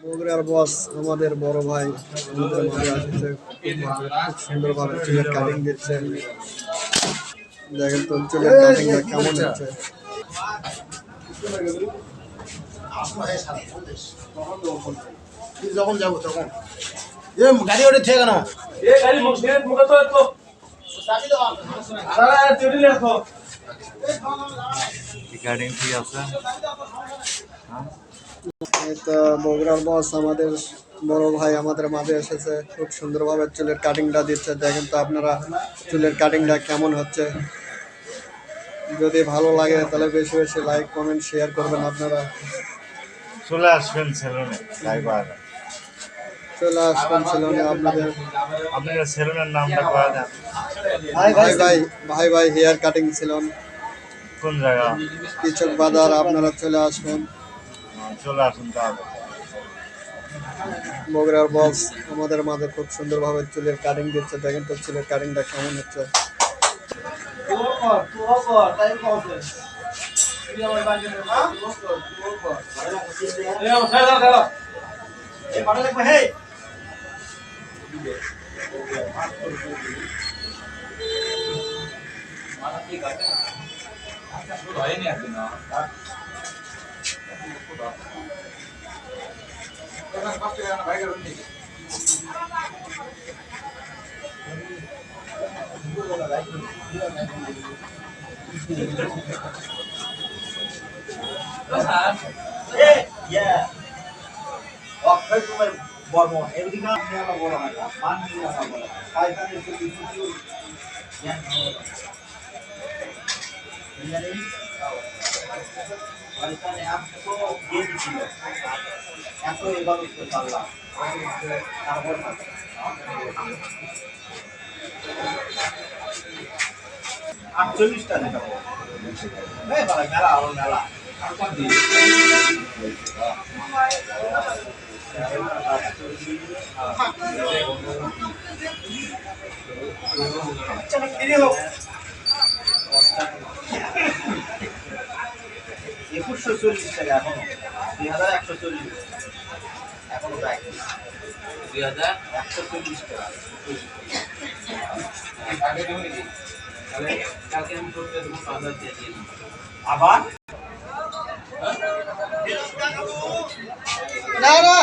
বগুড়ার বস আমাদের বড় ভাই আমাদের মাঝে আসছে, খুব সুন্দরভাবে চুলের কাটিং দিচ্ছে। দেখেন তো চুলের কাটিংটা কেমন হচ্ছে। যখন যাবো তখন গাড়ি ওঠে থেকে কেন রিগার্ডিং ঠিক আছে। এই তো বগুড়ার বস আমাদের বড় ভাই আমাদের মাঝে এসেছে, খুব সুন্দরভাবে চুলের কাটিংটা দিচ্ছে। দেখেন তো আপনারা চুলের কাটিংটা কেমন হচ্ছে। যদি ভালো লাগে তাহলে বেশি বেশি লাইক কমেন্ট শেয়ার করবেন। আপনারা চলে আসবেন সেলুনে লাইবার। চলে আসবেন সেলুনে। আপনারা সেলুনের নামটা করা দেন। ভাই ভাই ভাই ভাই হেয়ার কাটিং সেলুন, কোন জায়গা? কৃষক বাজার। আপনারা চলে আসবেন। চলে আসুন তাহলে। বগুড়ার বস আমাদের মাঝে খুব সুন্দরভাবে চুলের কাটিং দিচ্ছে। দেখেন তো চুলের কাটিংটা কেমন হচ্ছে। আটচল্লিশটা মেলা মেলা একুশশো চল্লিশ টাকা এখনো 2140 এখনো 2140 টাকা। আবার না না